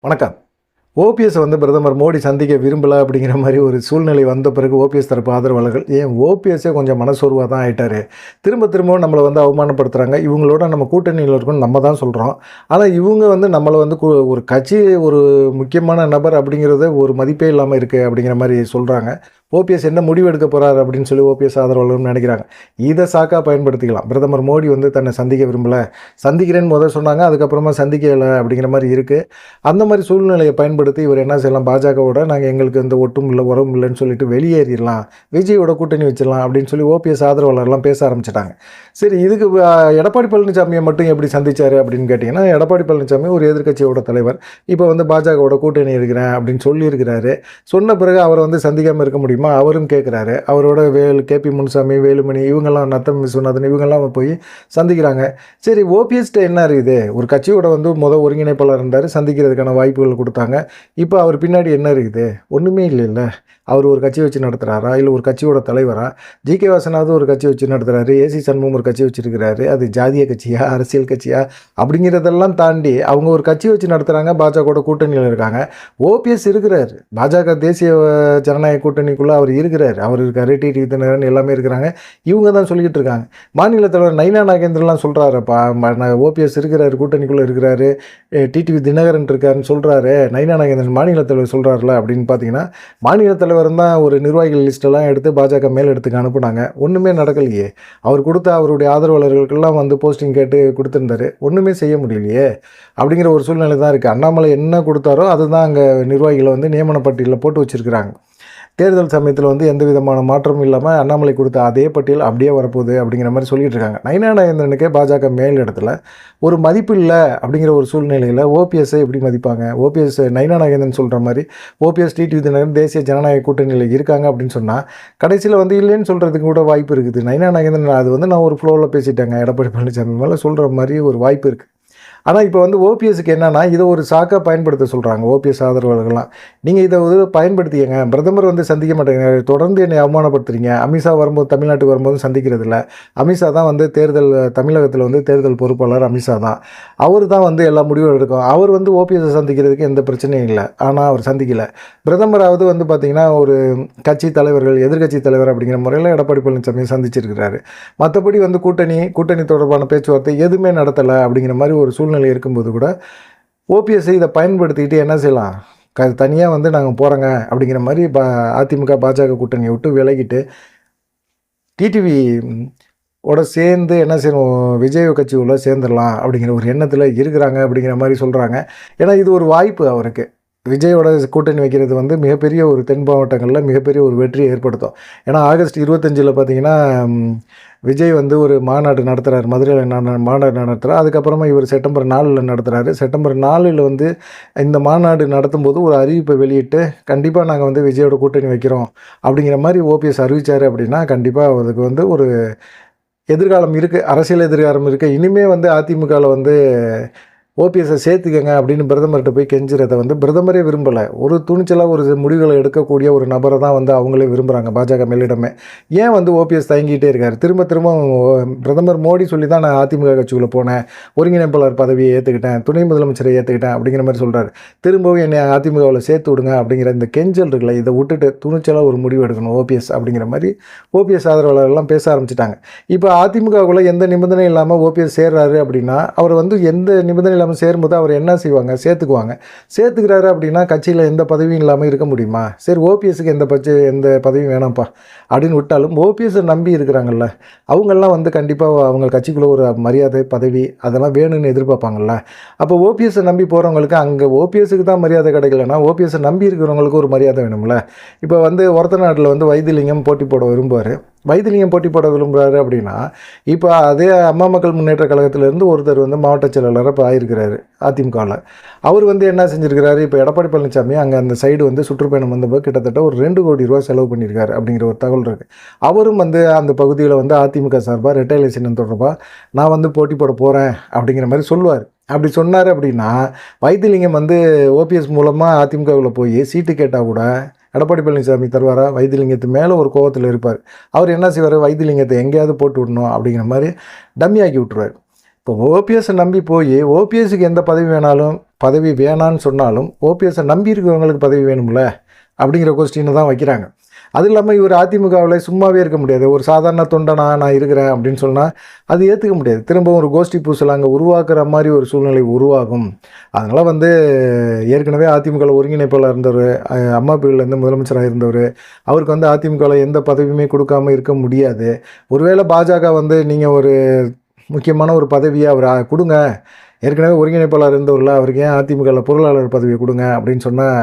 வணக்கம். ஓபிஎஸ் வந்து பிரதமர் மோடி சந்திக்க விரும்பல அப்படிங்கிற மாரி ஒரு சூழ்நிலை வந்த பிறகு ஓபிஎஸ் தரப்பு ஆதரவாளர்கள், ஏன் ஓபிஎஸ்ஸே கொஞ்சம் மனசோர்வா தான் ஆயிட்டாரு. திரும்ப திரும்பவும் நம்மள வந்து அவமானப்படுத்துறாங்க. இவங்களோட நம்ம கூட்டணியில இருக்கோம்னு நம்ம தான் சொல்றோம். ஆனா இவங்க வந்து நம்மள வந்து ஒரு கட்சி ஒரு முக்கியமான நபர் அப்படிங்கிறத ஒரு மதிப்பே இல்லாம இருக்கு அப்படிங்கிற மாரி சொல்றாங்க. ஓபிஎஸ் என்ன முடிவு எடுக்க போறாரு அப்படின்னு சொல்லி ஓபிஎஸ் ஆதரவாளர்கள் நினைக்கிறாங்க. இத சாக்கா பயன்படுத்திக்கலாம். பிரதமர் மோடி வந்து தன்னை சந்திக்க விரும்பல. சந்திக்கிறேன்னு மொத சொன்னாங்க. அதுக்கப்புறமா சந்திக்கல அப்படிங்கிற மாரி இருக்கு. அந்த மாரி சூழ்நிலையை பயன்படுத்தி இவர் என்ன செய்யலாம், பாஜகவோட நாங்க எங்களுக்கு எந்த ஒட்டும் இல்ல, உறவும் இல்லன்னு சொல்லிட்டு வெளியேறிறலாம். விஜயோட கூட்டணி வச்சிடலாம் அப்படின்னு சொல்லி ஓபிஎஸ் ஆதரவாளர்லாம் பேச ஆரம்பிச்சுட்டாங்க. சரி, இதுக்கு எடப்பாடி பழனிசாமியை மட்டும் எப்படி சந்திச்சாரு அப்படின்னு கேட்டிங்கன்னா, எடப்பாடி பழனிசாமி ஒரு எதிர்க்கட்சியோட தலைவர். இப்போ வந்து பாஜகவோட கூட்டணி இருக்கிறேன் அப்படின்னு சொல்லியிருக்கிறாரு. சொன்ன பிறகு அவரை வந்து சந்திக்காம இருக்க முடியுமா? அவரும் கேட்குறாரு. அவரோட கேபி முனுசாமி, வேலுமணி இவங்கெல்லாம், நத்தம் விஸ்வநாதன் இவங்கெல்லாம் போய் சந்திக்கிறாங்க. சரி, ஓபிஎஸ்ட்ட என்ன இருக்குது? ஒரு கட்சியோட வந்து ஒருங்கிணைப்பாளர் இருந்தார், சந்திக்கிறதுக்கான வாய்ப்புகள் கொடுத்தாங்க. இப்போ அவர் பின்னாடி என்ன இருக்குது? ஒன்றுமே இல்லைல்ல. அவர் ஒரு கட்சி வச்சு நடத்துகிறாரா, இல்லை ஒரு கட்சியோட தலைவரா? ஜி.கே. வாசனாவது ஒரு கட்சி வச்சு நடத்துகிறாரு, ஏசி சண்முகம் ஒரு கட்சி வச்சுருக்கிறாரு. அது ஜாதிய கட்சியா, அரசியல் கட்சியா அப்படிங்கிறதெல்லாம் தாண்டி அவங்க ஒரு கட்சி வச்சு நடத்துகிறாங்க, பாஜகவோட கூட்டணியில் இருக்காங்க. ஓபிஎஸ் இருக்கிறார், பாஜக தேசிய ஜனநாயக கூட்டணிக்குள்ளே அவர் இருக்கிறார். அவர் இருக்கார், டிடிவி தினகரன் எல்லாமே இருக்கிறாங்க. இவங்க தான் சொல்லிக்கிட்டு இருக்காங்க. மாநில தலைவர் நயினா நாகேந்திரன்லாம் சொல்கிறாருப்பா, ஓபிஎஸ் இருக்கிறாரு, கூட்டணிக்குள்ளே இருக்கிறாரு, டிடிவி தினகரன் இருக்காருன்னு சொல்கிறாரு. நயினா நாகேந்திரன் மாநில தலைவர் சொல்கிறாருல அப்படின்னு பார்த்தீங்கன்னா, மாநில தலைவர் தான் ஒரு நிர்வாகிகள் லிஸ்ட்டெல்லாம் எடுத்து பாஜக மேல் இடத்துக்கு அனுப்புனாங்க. ஒன்றுமே நடக்கலையே. அவர் கொடுத்த அவருடைய ஆதரவாளர்களுக்கெல்லாம் வந்து போஸ்டிங் கேட்டு கொடுத்துருந்தாரு. ஒன்றுமே செய்ய முடியலையே அப்படிங்கிற ஒரு சூழ்நிலை தான் இருக்குது. அண்ணாமலை என்ன கொடுத்தாரோ அதுதான் அங்கே நிர்வாகிகளை வந்து நியமன பட்டியலில் போட்டு வச்சுருக்கிறாங்க. தேர்தல் சமயத்தில் வந்து எந்த விதமான மாற்றமும் இல்லாமல் அண்ணாமலை கொடுத்த அதே பட்டியல் அப்படியே வரப்போகுது அப்படிங்கிற மாதிரி சொல்லிட்டு இருக்காங்க. நயினா நாகேந்திரனுக்கே பாஜக மேல் இடத்துல ஒரு மதிப்பு இல்லை அப்படிங்கிற ஒரு சூழ்நிலையில் ஓபிஎஸ்ஸை எப்படி மதிப்பாங்க? ஓபிஎஸ் நயினா நாகேந்திரன் சொல்கிற மாதிரி ஓபிஎஸ் டிடிவி தினகரன் தேசிய ஜனநாயக கூட்டணியில் இருக்காங்க அப்படின்னு சொன்னால் கடைசியில் வந்து இல்லைன்னு சொல்கிறதுக்கு கூட வாய்ப்பு இருக்குது. நயினா நாகேந்திரன் அது வந்து நான் ஒரு ஃப்ளோவில் பேசிட்டேங்க, எடப்பாடி பழனிசாமி மேலே சொல்கிற மாதிரி ஒரு வாய்ப்பு இருக்குது. ஆனால் இப்போ வந்து ஓபிஎஸ்க்கு என்னன்னா, இதை ஒரு சாக்காக பயன்படுத்த சொல்கிறாங்க ஓபிஎஸ் ஆதரவாளர்கள்லாம். நீங்கள் இதை வந்து பயன்படுத்தியங்க, பிரதமர் வந்து சந்திக்க மாட்டேங்க, தொடர்ந்து என்னை அவமானப்படுத்துறீங்க. அமித்ஷா வரும்போது, தமிழ்நாட்டுக்கு வரும்போது சந்திக்கிறது இல்லை. அமித்ஷா தான் வந்து தமிழகத்தில் வந்து தேர்தல் பொறுப்பாளர் அமித்ஷா தான். அவர் தான் வந்து எல்லா முடிவும் எடுக்கும். அவர் வந்து ஓபிஎஸ்ஸை சந்திக்கிறதுக்கு எந்த பிரச்சனையும் இல்லை. ஆனால் அவர் சந்திக்கலை. பிரதமராவது வந்து பார்த்திங்கன்னா ஒரு கட்சி தலைவர்கள், எதிர்கட்சி தலைவர் அப்படிங்கிற முறையில் எடப்பாடி பழனிசாமி சந்திச்சிருக்கிறாரு. மற்றபடி வந்து கூட்டணி தொடர்பான பேச்சுவார்த்தை எதுவுமே நடத்தலை அப்படிங்கிற மாதிரி ஒரு சூழ்நிலை இருக்கும்போது கூட ஓபிஎஸ்ஸை இதை பயன்படுத்திக்கிட்டு என்ன செய்யலாம், தனியாக வந்து நாங்கள் போகிறோங்க அப்படிங்கிற மாதிரி அதிமுக பாஜக கூட்டணியை விட்டு விலகிட்டு டிடிவி ஓட சேர்ந்து என்ன செய்யணும், விஜய் கட்சி உள்ள சேர்ந்துடலாம் அப்படிங்கிற ஒரு எண்ணத்தில் இருக்கிறாங்க அப்படிங்கிற மாதிரி சொல்கிறாங்க. ஏன்னா இது ஒரு வாய்ப்பு அவருக்கு. விஜயோட கூட்டணி வைக்கிறது வந்து மிகப்பெரிய ஒரு தென் மாவட்டங்களில் மிகப்பெரிய ஒரு வெற்றியை ஏற்படுத்தும். ஏன்னா ஆகஸ்ட் 25 பார்த்தீங்கன்னா விஜய் வந்து ஒரு மாநாடு நடத்துகிறார், மதுரையில் மாநாடு நடத்துகிறார். அதுக்கப்புறமா இவர் செப்டம்பர் 4 நடத்துகிறாரு. செப்டம்பர் 4 வந்து இந்த மாநாடு நடத்தும்போது ஒரு அறிவிப்பை வெளியிட்டு கண்டிப்பாக நாங்கள் வந்து விஜயோட கூட்டணி வைக்கிறோம் அப்படிங்கிற மாதிரி ஓபிஎஸ் அறிவித்தார் அப்படின்னா கண்டிப்பாக அதுக்கு வந்து ஒரு எதிர்காலம் இருக்குது, அரசியல் எதிர்காலம் இருக்குது. இனிமேல் வந்து அதிமுகவில் வந்து ஓபிஎஸ்ஸை சேர்த்துக்கங்க அப்படின்னு பிரதமர்கிட்ட போய் கெஞ்சுறதை வந்து பிரதமரே விரும்பலை. ஒரு துணிச்சலாக ஒரு முடிவுகளை எடுக்கக்கூடிய ஒரு நபரை தான் வந்து அவங்களே விரும்புகிறாங்க பாஜக மேலிடமே. ஏன் வந்து ஓபிஎஸ் தயங்கிட்டே இருக்கார்? திரும்ப பிரதமர் மோடி சொல்லி தான் நான் அதிமுக கட்சிக்குள்ளே போனேன், ஒருங்கிணைப்பாளர் பதவியை ஏற்றுக்கிட்டேன், துணை முதலமைச்சரை ஏற்றுக்கிட்டேன் அப்படிங்கிற மாதிரி சொல்கிறார். திரும்பவும் என்னை அதிமுகவில் சேர்த்து விடுங்க அப்படிங்கிற இந்த கெஞ்சல் இருக்குல்ல, இதை விட்டுட்டு துணிச்சலாக ஒரு முடிவு எடுக்கணும் ஓபிஎஸ் அப்படிங்கிற மாதிரி ஓபிஎஸ் ஆதரவாளர்கள்லாம் பேச ஆரம்பிச்சிட்டாங்க. இப்போ அதிமுகவுக்குள்ளே எந்த நிபந்தனை இல்லாமல் ஓபிஎஸ் சேர்றாரு அப்படின்னா அவர் வந்து எந்த நிபந்தனை இல்லாமல் சேரும்போது அவர் என்ன செய்வாங்க, சேர்த்துக்குவாங்க. சேர்த்துக்கிறாரு அப்படின்னா கட்சியில் எந்த பதவியும் இல்லாமல் இருக்க முடியுமா? சரி, ஓபிஎஸ்க்கு எந்த பதவியும் வேணாம்ப்பா அப்படின்னு விட்டாலும் ஓபிஎஸ்ஸை நம்பி இருக்கிறாங்கல்ல, அவங்கெல்லாம் வந்து கண்டிப்பாக அவங்க கட்சிக்குள்ளே ஒரு மரியாதை பதவி அதெல்லாம் வேணும்னு எதிர்பார்ப்பாங்கல்ல. அப்போ ஓபிஎஸ்ஸை நம்பி போகிறவங்களுக்கு அங்கே ஓபிஎஸ்க்கு தான் மரியாதை கிடைக்கலன்னா ஓபிஎஸ்ஸை நம்பி இருக்கிறவங்களுக்கு ஒரு மரியாதை வேணும்ல. இப்போ வந்து ஒருத்த நாட்டில் வந்து வைத்திலிங்கம் போட்டி போட விரும்புவார். வைத்திலிங்கம் போட்டி போட விரும்புகிறாரு அப்படின்னா இப்போ அதே அம்மா மக்கள் முன்னேற்ற கழகத்திலேருந்து ஒருத்தர் வந்து மாவட்ட செயலாளராக இப்போ ஆயிருக்கிறாரு அதிமுகவில். அவர் வந்து என்ன செஞ்சுருக்கிறாரு, இப்போ எடப்பாடி பழனிசாமி அங்கே அந்த சைடு வந்து சுற்றுப்பயணம் வந்தபோது கிட்டத்தட்ட ஒரு 2 கோடி ரூபா செலவு பண்ணியிருக்காரு அப்படிங்கிற ஒரு தகவல் இருக்குது. அவரும் வந்து அந்த பகுதியில் வந்து அதிமுக சார்பாக ரெட்டைலேஷன் தொடர்பாக நான் வந்து போட்டி போட போகிறேன் அப்படிங்கிற மாதிரி சொல்லுவார். அப்படி சொன்னார் அப்படின்னா வைத்திலிங்கம் வந்து ஓபிஎஸ் மூலமாக அதிமுகவில் போய் சீட்டு கேட்டால் கூட எடப்பாடி பழனிசாமி தருவாரா? வைத்திலிங்கத்து மேலே ஒரு கோவத்தில் இருப்பார். அவர் என்ன செய்வார், வைத்திலிங்கத்தை எங்கேயாவது போட்டு விடணும் அப்படிங்கிற மாதிரி டம்மி ஆக்கி விட்டுருவார். இப்போ ஓபிஎஸ்ஸை நம்பி போய் ஓபிஎஸ்க்கு எந்த பதவி வேணான்னு சொன்னாலும் ஓபிஎஸ்ஸை நம்பி இருக்கிறவங்களுக்கு பதவி வேணும்ல அப்படிங்கிற கொஸ்டினை தான் வைக்கிறாங்க. அது இல்லாமல் இவர் அதிமுகவில் சும்மாவே இருக்க முடியாது. ஒரு சாதாரண தொண்டனா நான் இருக்கிறேன் அப்படின்னு சொன்னால் அது ஏற்றுக்க முடியாது. திரும்ப ஒரு கோஷ்டி பூசல் அங்கே உருவாக்குற மாதிரி ஒரு சூழ்நிலை உருவாகும். அதனால் ஏற்கனவே அதிமுகவில் ஒருங்கிணைப்பாளர் இருந்தவர், அம்மா பேரிலேருந்து முதலமைச்சராக இருந்தவர், அவருக்கு அதிமுகவில் எந்த பதவியுமே கொடுக்காமல் இருக்க முடியாது. ஒருவேளை பாஜக நீங்கள் ஒரு முக்கியமான ஒரு பதவியை அவர் கொடுங்க, ஏற்கனவே ஒருங்கிணைப்பாளர் இருந்தவரில் அவருக்கு ஏன் அதிமுகவில் பொருளாளர் பதவியை கொடுங்க அப்படின்னு சொன்னால்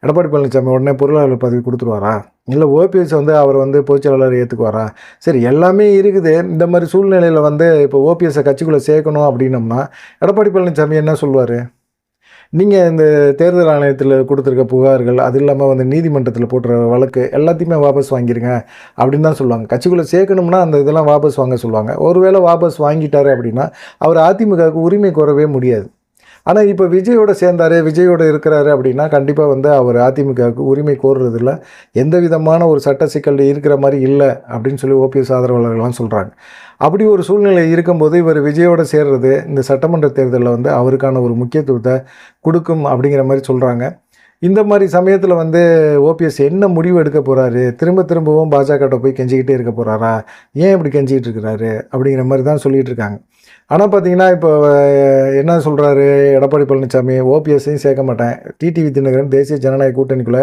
எடப்பாடி பழனிசாமி உடனே பொருளாளர் பதவி கொடுத்துருவாரா? இல்லை ஓபிஎஸ் அவர் பொதுச்செயலாளர் ஏற்றுக்குவாரா? சரி, எல்லாமே இருக்குது. இந்த மாதிரி சூழ்நிலையில் இப்போ ஓபிஎஸ்ஸை கட்சிக்குள்ளே சேர்க்கணும் அப்படின்னம்னா எடப்பாடி பழனிசாமி என்ன சொல்லுவார்? நீங்கள் இந்த தேர்தல் ஆணையத்தில் கொடுத்துருக்க புகார்கள், அது இல்லாமல் நீதிமன்றத்தில் போட்டுற வழக்கு எல்லாத்தையுமே வாபஸ் வாங்கிடுங்க அப்படின்னு தான் சொல்லுவாங்க. கட்சிக்குள்ளே சேர்க்கணும்னா அந்த இதெல்லாம் வாபஸ் வாங்க சொல்லுவாங்க. ஒருவேளை வாபஸ் வாங்கிட்டாரு அப்படின்னா அவர் அதிமுகவுக்கு உரிமை கோரவே முடியாது. ஆனால் இப்போ விஜயோட சேர்ந்தார், விஜயோட இருக்கிறாரு அப்படின்னா கண்டிப்பாக அவர் அதிமுகவுக்கு உரிமை கோருறதில்ல, எந்த விதமான ஒரு சட்ட சிக்கல் இருக்கிற மாதிரி இல்லை அப்படின்னு சொல்லி ஓபிஎஸ் ஆதரவாளர்கள்லாம் சொல்கிறாங்க. அப்படி ஒரு சூழ்நிலை இருக்கும்போது இவர் விஜயோட சேர்றது இந்த சட்டமன்ற தேர்தலில் அவருக்கான ஒரு முக்கியத்துவத்தை கொடுக்கும் அப்படிங்கிற மாதிரி சொல்கிறாங்க. இந்த மாதிரி சமயத்தில் ஓபிஎஸ் என்ன முடிவு எடுக்க போகிறாரு? திரும்பவும் பாஜகட்ட போய் கெஞ்சிக்கிட்டே இருக்க போகிறாரா? ஏன் இப்படி கெஞ்சிக்கிட்டு இருக்கிறாரு அப்படிங்கிற மாதிரி தான் சொல்லிகிட்டு இருக்காங்க. ஆனால் பார்த்தீங்கன்னா இப்போ என்ன சொல்கிறாரு எடப்பாடி பழனிசாமி? ஓபிஎஸ்ஸையும் சேர்க்க மாட்டேன், டிடிவி தினகரன் தேசிய ஜனநாயக கூட்டணிக்குள்ளே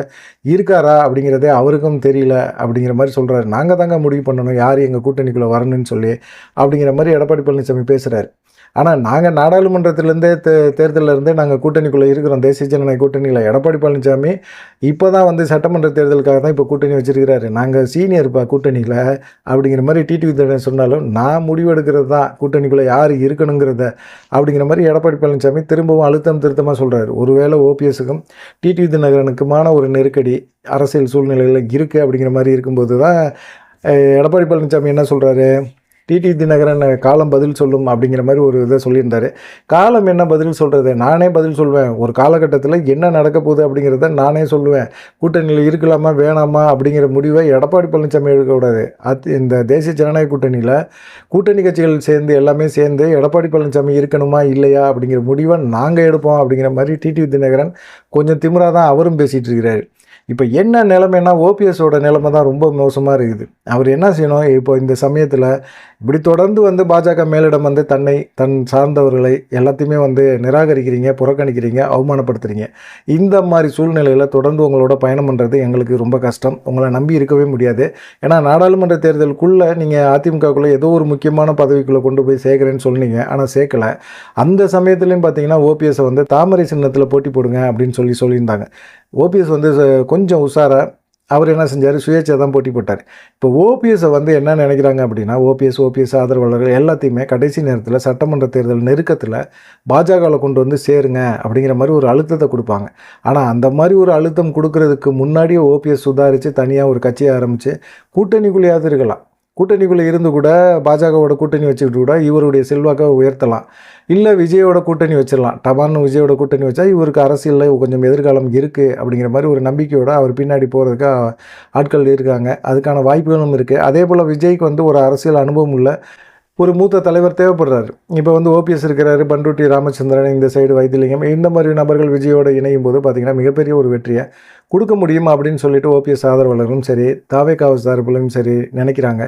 இருக்காரா அப்படிங்கிறதே அவருக்கும் தெரியல அப்படிங்கிற மாதிரி சொல்கிறாரு. நாங்கள் தாங்க முடிவு பண்ணணும் யார் எங்கள் கூட்டணிக்குள்ளே வரணும்னு சொல்லி அப்படிங்கிற மாதிரி எடப்பாடி பழனிசாமி பேசுகிறாரு. ஆனால் நாங்கள் நாடாளுமன்றத்திலேருந்தே தேர்தலிருந்தே நாங்கள் கூட்டணிக்குள்ளே இருக்கிறோம், தேசிய ஜனநாயக கூட்டணியில். எடப்பாடி பழனிசாமி இப்போ தான் சட்டமன்ற தேர்தலுக்காக தான் இப்போ கூட்டணி வச்சுருக்கிறாரு. நாங்கள் சீனியர்ப்பா கூட்டணியில் அப்படிங்கிற மாதிரி டிடிவி தினகரன் சொன்னாலும் நான் முடிவெடுக்கிறது தான் கூட்டணிக்குள்ளே யார் இருக்கணுங்கிறத அப்படிங்கிற மாதிரி எடப்பாடி பழனிசாமி திரும்பவும் அழுத்தம் திருத்தமாக சொல்கிறார். ஒருவேளை ஓபிஎஸ்ஸுக்கும் டிடிவி தினகரனுக்குமான ஒரு நெருக்கடி அரசியல் சூழ்நிலையில் இருக்குது அப்படிங்கிற மாதிரி இருக்கும்போது தான் எடப்பாடி பழனிசாமி என்ன சொல்கிறாரு? டிடிவி தினகரன் காலம் பதில் சொல்லும் அப்படிங்கிற மாதிரி ஒரு இதை சொல்லியிருந்தார். காலம் என்ன பதில் சொல்கிறது? நானே பதில் சொல்வேன். ஒரு காலகட்டத்தில் என்ன நடக்க போகுது அப்படிங்கிறத நானே சொல்லுவேன். கூட்டணியில் இருக்கலாமா வேணாமா அப்படிங்கிற முடிவை எடப்பாடி பழனிசாமி எடுக்கக்கூடாது. இந்த தேசிய ஜனநாயக கூட்டணி கட்சிகள் எல்லாமே சேர்ந்து எடப்பாடி பழனிசாமி இருக்கணுமா இல்லையா அப்படிங்கிற முடிவை நாங்கள் எடுப்போம் அப்படிங்கிற மாதிரி டிடிவி தினகரன் கொஞ்சம் திமிராக தான் அவரும் பேசிகிட்டு இருக்கிறாரு. இப்போ என்ன நிலைமைன்னா ஓபிஎஸோட நிலைமை தான் ரொம்ப மோசமாக இருக்குது. அவர் என்ன செய்யணும்? இப்போ இந்த சமயத்தில் இப்படி தொடர்ந்து பாஜக மேலிடம் தன் சார்ந்தவர்களை எல்லாத்தையுமே நிராகரிக்கிறீங்க, புறக்கணிக்கிறீங்க, அவமானப்படுத்துகிறீங்க. இந்த மாதிரி சூழ்நிலையில் தொடர்ந்து உங்களோட பயணம் பண்ணுறது எங்களுக்கு ரொம்ப கஷ்டம். உங்களை நம்பி இருக்கவே முடியாது. ஏன்னா நாடாளுமன்ற தேர்தலுக்குள்ளே நீங்கள் அதிமுகக்குள்ளே ஏதோ ஒரு முக்கியமான பதவிக்குள்ளே கொண்டு போய் சேர்க்குறேன்னு சொன்னீங்க, ஆனால் சேர்க்கலை. அந்த சமயத்துலையும் பார்த்தீங்கன்னா ஓபிஎஸை தாமரை சின்னத்தில் போட்டி போடுங்க அப்படின்னு சொல்லியிருந்தாங்க. ஓபிஎஸ் கொஞ்சம் உஷாரா அவர் என்ன செஞ்சார்? சுயேட்சை தான் போட்டி போட்டார். இப்போ ஓபிஎஸை என்ன நினைக்கிறாங்க அப்படின்னா ஓபிஎஸ் ஆதரவாளர்கள் எல்லாத்தையுமே கடைசி நேரத்தில் சட்டமன்ற தேர்தல் நெருக்கத்தில் பாஜகவில் கொண்டு சேருங்க அப்படிங்கிற மாதிரி ஒரு அழுத்தத்தை கொடுப்பாங்க. ஆனால் அந்த மாதிரி ஒரு அழுத்தம் கொடுக்கறதுக்கு முன்னாடியே ஓபிஎஸ் சுதாரித்து தனியாக ஒரு கட்சியை ஆரம்பித்து கூட்டணிக்குள்ளேயாவது இருக்கலாம். கூட்டணிக்குள்ளே இருந்து கூட பாஜகவோட கூட்டணி வச்சுக்கிட்டு கூட இவருடைய செல்வாக்கை உயர்த்தலாம். இல்லை விஜயோட கூட்டணி வச்சிடலாம். டபான்னு விஜயோட கூட்டணி வச்சா இவருக்கு அரசியலில் கொஞ்சம் எதிர்காலம் இருக்குது அப்படிங்கிற மாதிரி ஒரு நம்பிக்கையோடு அவர் பின்னாடி போகிறதுக்கு ஆட்கள் இருக்காங்க. அதுக்கான வாய்ப்புகளும் இருக்குது. அதே போல் விஜய்க்கு ஒரு அரசியல் அனுபவம் உள்ள ஒரு மூத்த தலைவர் தேவைப்படுறாரு. இப்போ ஓபிஎஸ் இருக்கிறாரு, பண்ருட்டி ராமச்சந்திரன், இந்த சைடு வைத்திலிங்கம், இந்த மாதிரி நபர்கள் விஜயோட இணையும் போது பார்த்திங்கன்னா மிகப்பெரிய ஒரு வெற்றியை கொடுக்க முடியும் அப்படின்னு சொல்லிட்டு ஓபிஎஸ் ஆதரவாளர்களும் சரி, தாவேகா சார்பிலும் சரி நினைக்கிறாங்க.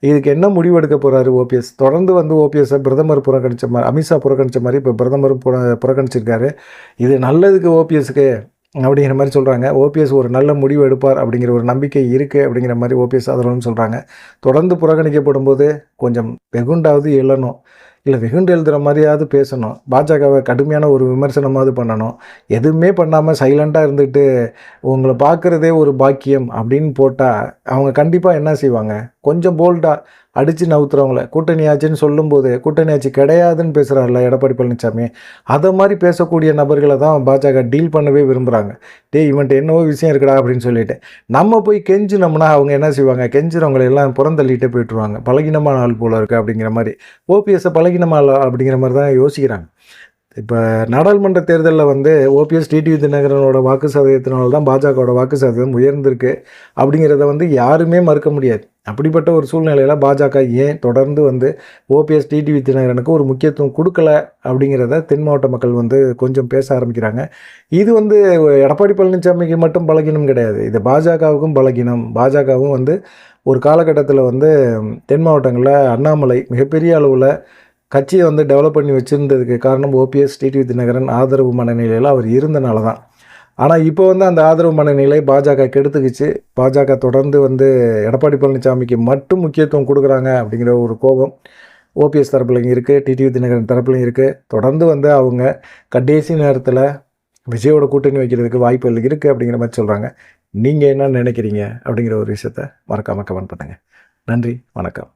இதுக்கு என்ன முடிவு எடுக்க போகிறாரு ஓபிஎஸ்? தொடர்ந்து ஓபிஎஸ்ஸை பிரதமர் புறக்கணித்த மாதிரி, அமித்ஷா புறக்கணித்த மாதிரி இப்போ பிரதமரும் புறக்கணிச்சிருக்காரு. இது நல்லதுக்கு ஓபிஎஸ்க்கு அப்படிங்கிற மாதிரி சொல்கிறாங்க. ஓபிஎஸ் ஒரு நல்ல முடிவு எடுப்பார் அப்படிங்கிற ஒரு நம்பிக்கை இருக்குது அப்படிங்கிற மாதிரி ஓபிஎஸ் ஆதரவுன்னு சொல்கிறாங்க. தொடர்ந்து புறக்கணிக்கப்படும் போது கொஞ்சம் வெகுண்டாவது எழணும், இல்லை வெகுண்டு எழுதுகிற மாதிரியாவது பேசணும், பாஜகவை கடுமையான ஒரு விமர்சனமாவது பண்ணணும். எதுவுமே பண்ணாமல் சைலண்ட்டாக இருந்துட்டு உங்களை பார்க்குறதே ஒரு பாக்கியம் அப்படின்னு போட்டால் அவங்க கண்டிப்பாக என்ன செய்வாங்க? கொஞ்சம் போல்டாக அடித்து நவுத்துறவங்கள கூட்டணி ஆச்சுன்னு சொல்லும்போது கூட்டணி ஆட்சி கிடையாதுன்னு பேசுகிறாருல எடப்பாடி பழனிசாமி, அதை மாதிரி பேசக்கூடிய நபர்களை தான் பாஜக டீல் பண்ணவே விரும்புகிறாங்க. இவன்ட்டு என்னவோ விஷயம் இருக்குடா அப்படின்னு சொல்லிட்டு நம்ம போய் கெஞ்சினோம்னா அவங்க என்ன செய்வாங்க? கெஞ்சுறவங்களை எல்லாம் புறந்தள்ளிட்டே போய்ட்டுருவாங்க. பழகினமான ஆள் போல இருக்குது அப்படிங்கிற மாதிரி ஓபிஎஸ்ஸை பழகினமான அப்படிங்கிற மாதிரி தான் யோசிக்கிறாங்க. இப்போ நாடாளுமன்ற தேர்தலில் ஓபிஎஸ் டிடிவி தினகரனோட வாக்கு சதவீதத்தினால தான் பாஜகவோட வாக்கு சதவீதம் உயர்ந்திருக்கு அப்படிங்கிறத யாருமே மறுக்க முடியாது. அப்படிப்பட்ட ஒரு சூழ்நிலையில் பாஜக ஏன் தொடர்ந்து வந்து ஓபிஎஸ் டிடிவி தினகரனுக்கு ஒரு முக்கியத்துவம் கொடுக்கல அப்படிங்கிறத தென் மாவட்ட மக்கள் வந்து கொஞ்சம் பேச ஆரம்பிக்கிறாங்க. இது வந்து எடப்பாடி பழனிசாமிக்கு மட்டும் பலகீனம் கிடையாது, இது பாஜகவுக்கும் பலகீனம். பாஜகவும் வந்து ஒரு காலகட்டத்தில் வந்து தென் மாவட்டங்களில் அண்ணாமலை மிகப்பெரிய அளவில் கட்சியை வந்து டெவலப் பண்ணி வச்சுருந்ததுக்கு காரணம் ஓபிஎஸ் டிடிவி தினகரன் ஆதரவு மனநிலையில் அவர் இருந்தனால தான். ஆனால் இப்போ வந்து அந்த ஆதரவு மனநிலை பாஜக கெடுத்துக்கிச்சு. பாஜக தொடர்ந்து வந்து எடப்பாடி பழனிசாமிக்கு மட்டும் முக்கியத்துவம் கொடுக்குறாங்க அப்படிங்கிற ஒரு கோபம் ஓபிஎஸ் தரப்புலையும் இருக்குது, டிடிவி தினகரன் தரப்புலையும் இருக்குது. தொடர்ந்து வந்து அவங்க கடைசி நேரத்தில் விஜயோட கூட்டணி வைக்கிறதுக்கு வாய்ப்புகள் இருக்குது அப்படிங்கிற மாதிரி சொல்கிறாங்க. நீங்கள் என்ன நினைக்கிறீங்க அப்படிங்கிற ஒரு விஷயத்த மறக்காமல் கமெண்ட் பண்ணுங்கள். நன்றி, வணக்கம்.